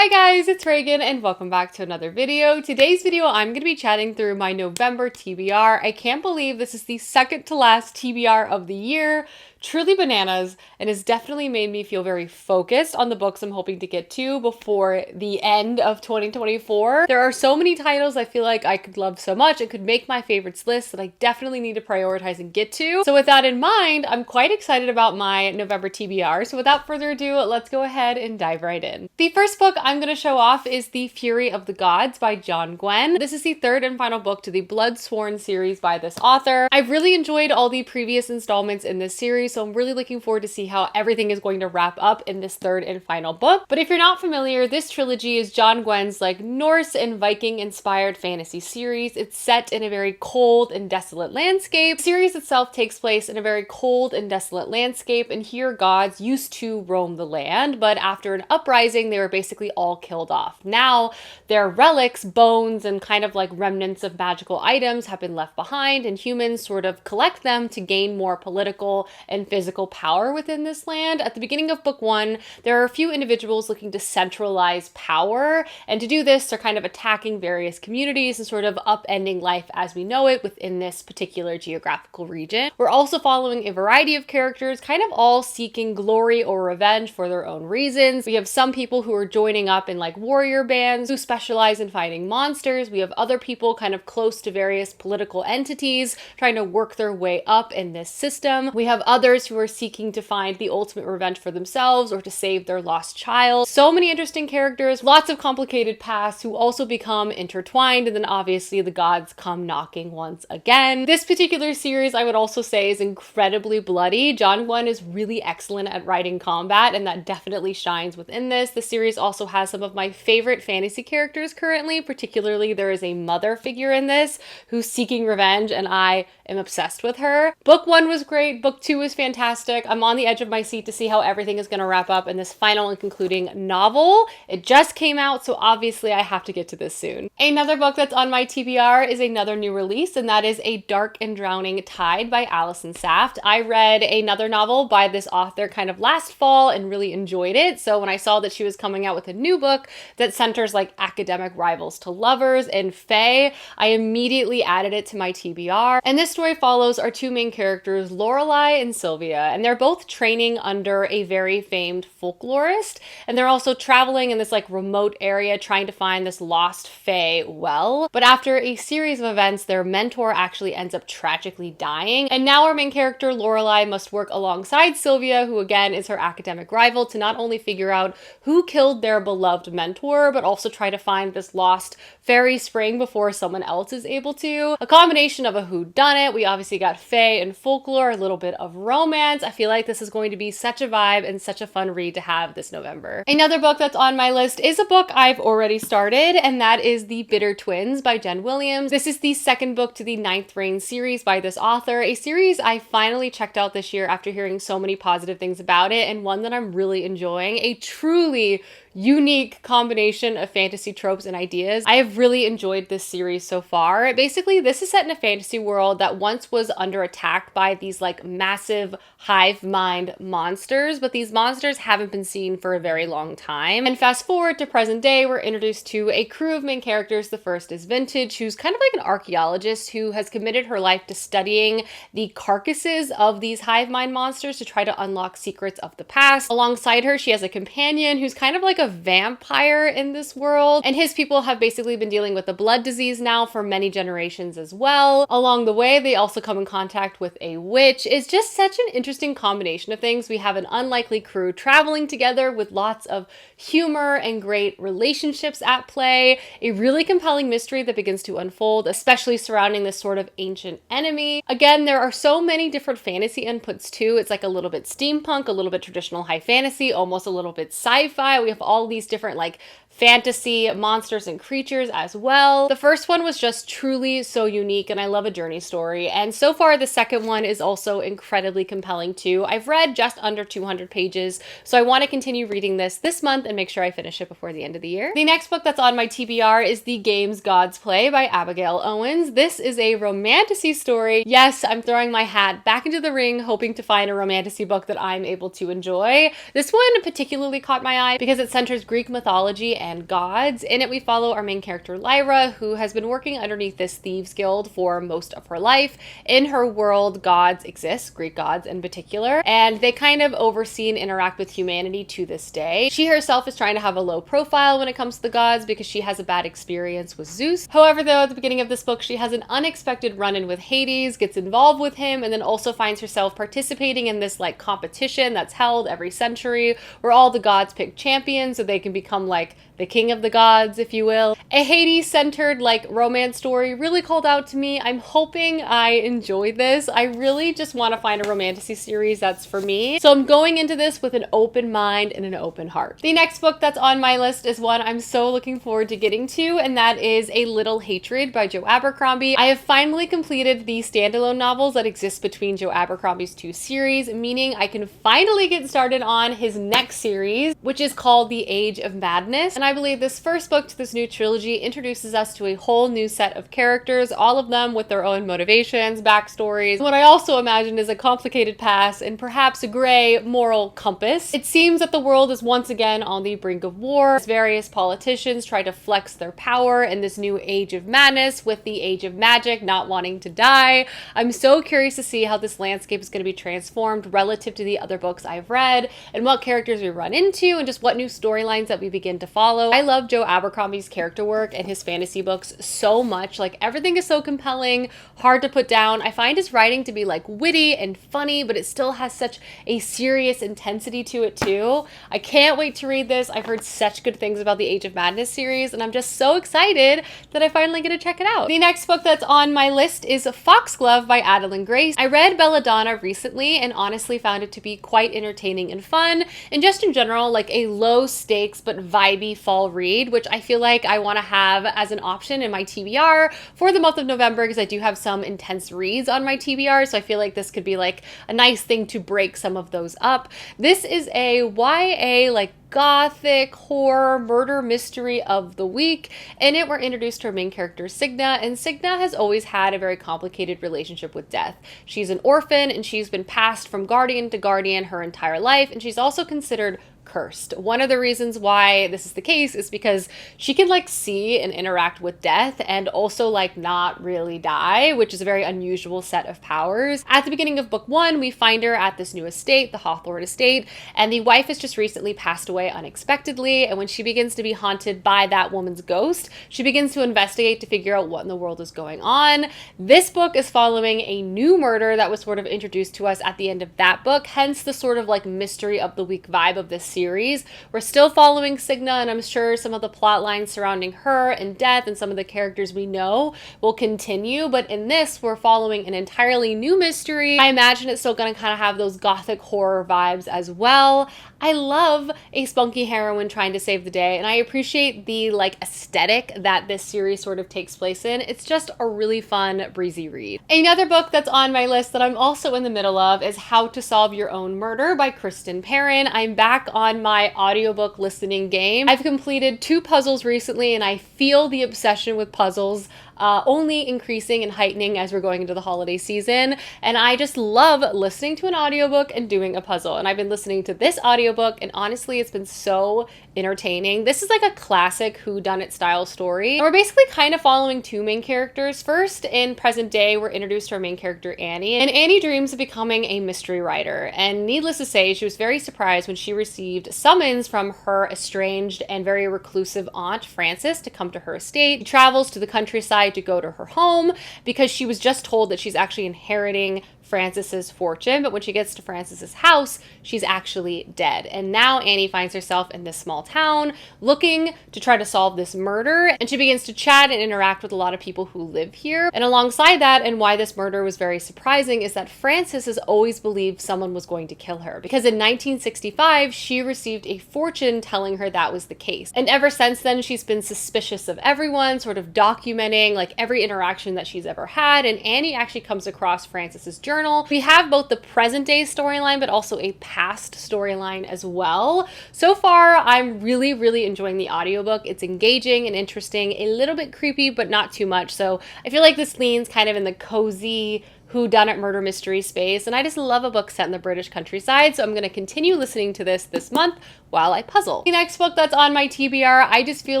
Hi guys, it's Reagan and welcome back to another video. Today's video, I'm going to be chatting through my November TBR. I can't believe this is the second to last TBR of the year. Truly bananas, and has definitely made me feel very focused on the books I'm hoping to get to before the end of 2024. There are so many titles I feel like I could love so much. It could make my favorites list that I definitely need to prioritize and get to. So with that in mind, I'm quite excited about my November TBR. So without further ado, let's go ahead and dive right in. The first book I'm going to show off is The Fury of the Gods by John Gwynne. This is the third and final book to the Bloodsworn series by this author. I've really enjoyed all the previous installments in this series, so I'm really looking forward to see how everything is going to wrap up in this third and final book. But if you're not familiar, this trilogy is John Gwynne's like Norse and Viking inspired fantasy series. It's set in a very cold and desolate landscape. The series itself takes place in a very cold and desolate landscape, and here gods used to roam the land, but after an uprising, they were basically all killed off. Now, their relics, bones, and kind of like remnants of magical items have been left behind, and humans sort of collect them to gain more political and physical power within this land. At the beginning of book one, there are a few individuals looking to centralize power, and to do this, they're kind of attacking various communities and sort of upending life as we know it within this particular geographical region. We're also following a variety of characters, kind of all seeking glory or revenge for their own reasons. We have some people who are joining up in like warrior bands who specialize in fighting monsters. We have other people kind of close to various political entities trying to work their way up in this system. We have others who are seeking to find the ultimate revenge for themselves or to save their lost child. So many interesting characters, lots of complicated paths who also become intertwined, and then obviously the gods come knocking once again. This particular series, I would also say, is incredibly bloody. John Gwynne is really excellent at writing combat, and that definitely shines within this. The series also has some of my favorite fantasy characters currently. Particularly, there is a mother figure in this who's seeking revenge, and I am obsessed with her. Book one was great. Book two was fantastic. I'm on the edge of my seat to see how everything is going to wrap up in this final and concluding novel. It just came out, so obviously I have to get to this soon. Another book that's on my TBR is another new release, and that is A Dark and Drowning Tide by Allison Saft. I read another novel by this author kind of last fall and really enjoyed it. So when I saw that she was coming out with a new book that centers like academic rivals to lovers and fae, I immediately added it to my TBR. And this story follows our two main characters, Lorelai and Sylvia, and they're both training under a very famed folklorist, and they're also traveling in this like remote area trying to find this lost fae well. But after a series of events, their mentor actually ends up tragically dying, and now our main character Lorelai must work alongside Sylvia, who again is her academic rival, to not only figure out who killed their beloved mentor, but also try to find this lost fairy spring before someone else is able to. A combination of a whodunit. We obviously got fae and folklore, a little bit of romance. I feel like this is going to be such a vibe and such a fun read to have this November. Another book that's on my list is a book I've already started, and that is The Bitter Twins by Jen Williams. This is the second book to the Ninth Reign series by this author, a series I finally checked out this year after hearing so many positive things about it, and one that I'm really enjoying. A truly unique combination of fantasy tropes and ideas. I have really enjoyed this series so far. Basically, this is set in a fantasy world that once was under attack by these like massive hive mind monsters, but these monsters haven't been seen for a very long time. And fast forward to present day, we're introduced to a crew of main characters. The first is Vintage, who's kind of like an archaeologist who has committed her life to studying the carcasses of these hive mind monsters to try to unlock secrets of the past. Alongside her, she has a companion who's kind of like a vampire in this world, and his people have basically been dealing with the blood disease now for many generations as well. Along the way, they also come in contact with a witch. It's just such an interesting combination of things. We have an unlikely crew traveling together with lots of humor and great relationships at play, a really compelling mystery that begins to unfold, especially surrounding this sort of ancient enemy. Again, there are so many different fantasy inputs too. It's like a little bit steampunk, a little bit traditional high fantasy, almost a little bit sci-fi. We have all these different like fantasy monsters and creatures as well. The first one was just truly so unique, and I love a journey story. And so far, the second one is also incredibly compelling too. I've read just under 200 pages, so I want to continue reading this month and make sure I finish it before the end of the year. The next book that's on my TBR is The Games Gods Play by Abigail Owens. This is a romantasy story. Yes, I'm throwing my hat back into the ring, hoping to find a romantasy book that I'm able to enjoy. This one particularly caught my eye because it's centers Greek mythology and gods. In it, we follow our main character, Lyra, who has been working underneath this thieves guild for most of her life. In her world, gods exist, Greek gods in particular, and they kind of oversee and interact with humanity to this day. She herself is trying to have a low profile when it comes to the gods because she has a bad experience with Zeus. However, though, at the beginning of this book, she has an unexpected run-in with Hades, gets involved with him, and then also finds herself participating in this like competition that's held every century where all the gods pick champions so they can become like the king of the gods, if you will. A Hades-centered like romance story really called out to me. I'm hoping I enjoy this. I really just want to find a romantasy series that's for me. So I'm going into this with an open mind and an open heart. The next book that's on my list is one I'm so looking forward to getting to, and that is A Little Hatred by Joe Abercrombie. I have finally completed the standalone novels that exist between Joe Abercrombie's two series, meaning I can finally get started on his next series, which is called The Age of Madness. And I believe this first book to this new trilogy introduces us to a whole new set of characters, all of them with their own motivations, backstories, what I also imagine is a complicated past and perhaps a gray moral compass. It seems that the world is once again on the brink of war as various politicians try to flex their power in this new age of madness with the age of magic not wanting to die. I'm so curious to see how this landscape is going to be transformed relative to the other books I've read and what characters we run into and just what new storylines that we begin to follow. I love Joe Abercrombie's character work and his fantasy books so much. Like, everything is so compelling, hard to put down. I find his writing to be like witty and funny, but it still has such a serious intensity to it too. I can't wait to read this. I've heard such good things about the Age of Madness series, and I'm just so excited that I finally get to check it out. The next book that's on my list is Foxglove by Adeline Grace. I read Belladonna recently and honestly found it to be quite entertaining and fun, and just in general, like a low stakes but vibey fall read, which I feel like I want to have as an option in my TBR for the month of November because I do have some intense reads on my TBR, so I feel like this could be like a nice thing to break some of those up. This is a YA like gothic horror murder mystery of the week. In it, we're introduced to our main character, Signa, and Signa has always had a very complicated relationship with death. She's an orphan and she's been passed from guardian to guardian her entire life, and she's also considered cursed. One of the reasons why this is the case is because she can like see and interact with death and also like not really die, which is a very unusual set of powers. At the beginning of book one, we find her at this new estate, the Hawthorne estate, and the wife has just recently passed away unexpectedly, and when she begins to be haunted by that woman's ghost, she begins to investigate to figure out what in the world is going on. This book is following a new murder that was sort of introduced to us at the end of that book, hence the sort of like mystery of the week vibe of this series. We're still following Signa, and I'm sure some of the plot lines surrounding her and death and some of the characters we know will continue, but in this, we're following an entirely new mystery. I imagine it's still going to kind of have those gothic horror vibes as well. I love a spunky heroine trying to save the day, and I appreciate the like aesthetic that this series sort of takes place in. It's just a really fun, breezy read. Another book that's on my list that I'm also in the middle of is How to Solve Your Own Murder by Kristen Perrin. I'm back on my audiobook listening game. I've completed 2 puzzles recently, and I feel the obsession with puzzles only increasing and heightening as we're going into the holiday season. And I just love listening to an audiobook and doing a puzzle. And I've been listening to this audiobook, and honestly, it's been so entertaining. This is like a classic whodunit style story. And we're basically kind of following 2 main characters. First, in present day, we're introduced to our main character, Annie. And Annie dreams of becoming a mystery writer. And needless to say, she was very surprised when she received summons from her estranged and very reclusive aunt, Frances, to come to her estate. She travels to the countryside to go to her home because she was just told that she's actually inheriting Frances's fortune, but when she gets to Frances's house, she's actually dead. And now Annie finds herself in this small town looking to try to solve this murder, and she begins to chat and interact with a lot of people who live here. And alongside that, and why this murder was very surprising, is that Frances has always believed someone was going to kill her, because in 1965, she received a fortune telling her that was the case. And ever since then, she's been suspicious of everyone, sort of documenting like every interaction that she's ever had, and Annie actually comes across Frances's journal. We have both the present day storyline, but also a past storyline as well. So far, I'm really enjoying the audiobook. It's engaging and interesting, a little bit creepy, but not too much. So I feel like this leans kind of in the cozy whodunit murder mystery space, and I just love a book set in the British countryside, so I'm going to continue listening to this month while I puzzle. The next book that's on my TBR, I just feel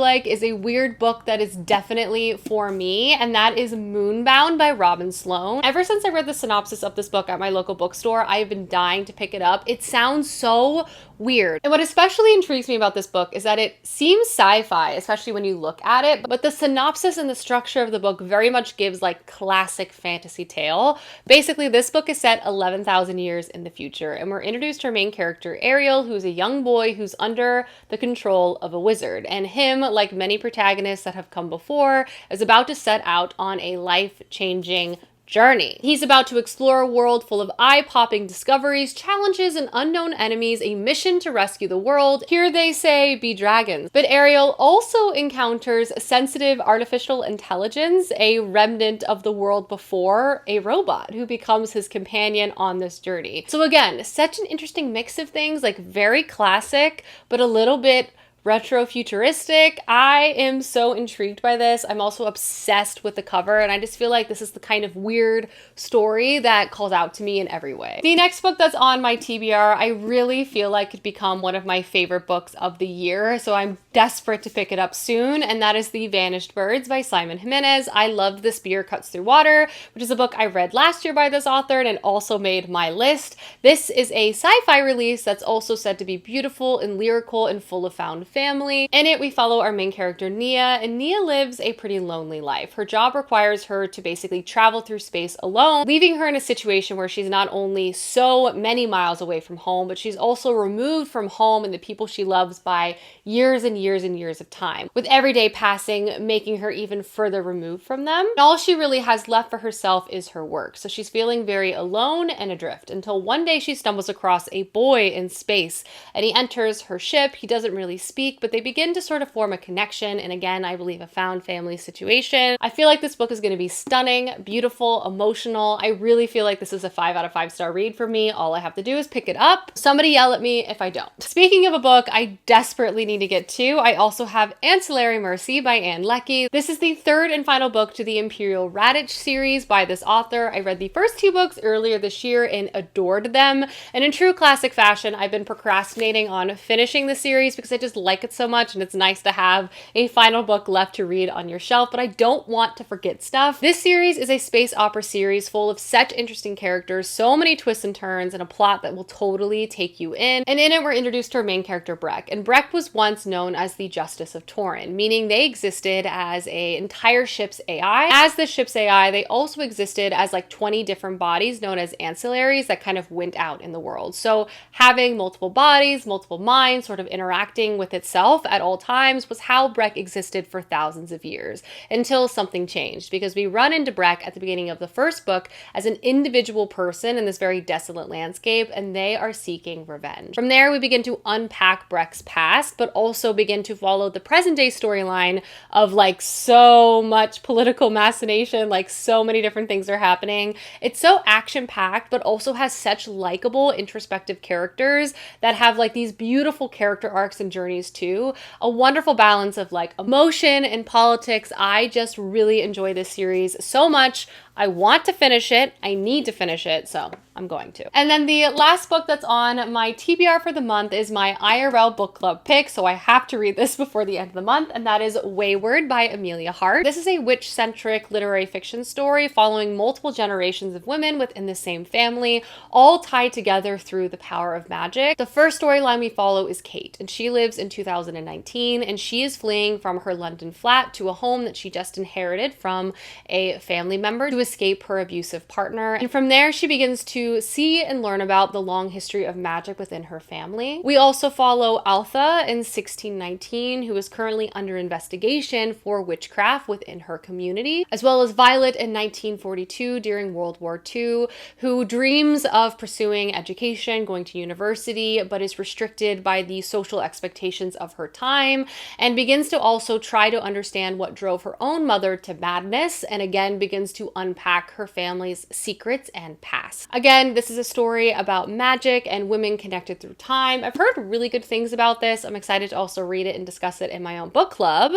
like is a weird book that is definitely for me, and that is Moonbound by Robin Sloan. Ever since I read the synopsis of this book at my local bookstore, I've been dying to pick it up. It sounds so weird. And what especially intrigues me about this book is that it seems sci-fi, especially when you look at it, but the synopsis and the structure of the book very much gives like classic fantasy tale. Basically, this book is set 11,000 years in the future, and we're introduced to our main character, Ariel, who's a young boy who's under the control of a wizard. And him, like many protagonists that have come before, is about to set out on a life-changing journey. He's about to explore a world full of eye-popping discoveries, challenges, and unknown enemies, a mission to rescue the world. Here they say be dragons. But Ariel also encounters sensitive artificial intelligence, a remnant of the world before, a robot who becomes his companion on this journey. So again, such an interesting mix of things, like very classic, but a little bit retro-futuristic. I am so intrigued by this. I'm also obsessed with the cover, and I just feel like this is the kind of weird story that calls out to me in every way. The next book that's on my TBR, I really feel like could become one of my favorite books of the year, so I'm desperate to pick it up soon, and that is The Vanished Birds by Simon Jimenez. I loved The Spear Cuts Through Water, which is a book I read last year by this author, and it also made my list. This is a sci-fi release that's also said to be beautiful and lyrical and full of found family. In it, we follow our main character, Nia, and Nia lives a pretty lonely life. Her job requires her to basically travel through space alone, leaving her in a situation where she's not only so many miles away from home, but she's also removed from home and the people she loves by years and years and years of time, with every day passing making her even further removed from them. And all she really has left for herself is her work, so she's feeling very alone and adrift until one day she stumbles across a boy in space, and he enters her ship. He doesn't really speak, but they begin to sort of form a connection, and again, I believe a found family situation. I feel like this book is going to be stunning, beautiful, emotional. I really feel like this is a 5 out of 5 star read for me. All I have to do is pick it up. Somebody yell at me if I don't. Speaking of a book I desperately need to get to, I also have Ancillary Mercy by Ann Leckie. This is the third and final book to the Imperial Radich series by this author. I read the first 2 books earlier this year and adored them, and in true classic fashion, I've been procrastinating on finishing the series because I just like it so much, and it's nice to have a final book left to read on your shelf, but I don't want to forget stuff. This series is a space opera series full of such interesting characters, so many twists and turns, and a plot that will totally take you in. And in it, we're introduced to our main character, Breck. And Breck was once known as the Justice of Torin, meaning they existed as an entire ship's AI. As the ship's AI, they also existed as like 20 different bodies known as ancillaries that kind of went out in the world. So having multiple bodies, multiple minds, sort of interacting with itself at all times was how Breck existed for thousands of years, until something changed, because we run into Breck at the beginning of the first book as an individual person in this very desolate landscape, and they are seeking revenge. From there, we begin to unpack Breck's past, but also begin to follow the present day storyline of like so much political machination, like so many different things are happening. It's so action-packed, but also has such likable, introspective characters that have like these beautiful character arcs and journeys too. A wonderful balance of like emotion and politics. I just really enjoy this series so much. I want to finish it. I need to finish it, so I'm going to. And then the last book that's on my TBR for the month is my IRL book club pick, so I have to read this before the end of the month, and that is Wayward by Amelia Hart. This is a witch-centric literary fiction story following multiple generations of women within the same family, all tied together through the power of magic. The first storyline we follow is Kate, and she lives in 2019, and she is fleeing from her London flat to a home that she just inherited from a family member to escape her abusive partner. And from there, she begins to see and learn about the long history of magic within her family. We also follow Altha in 1619, who is currently under investigation for witchcraft within her community, as well as Violet in 1942 during World War II, who dreams of pursuing education, going to university, but is restricted by the social expectations of her time, and begins to also try to understand what drove her own mother to madness, and again begins to unpack her family's secrets and past. Again, this is a story about magic and women connected through time. I've heard really good things about this. I'm excited to also read it and discuss it in my own book club.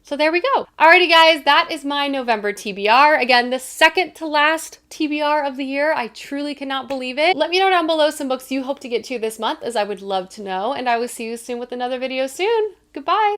So there we go. Alrighty guys, that is my November TBR. Again, the second to last TBR of the year. I truly cannot believe it. Let me know down below some books you hope to get to this month, as I would love to know, and I will see you soon with another video soon. Goodbye.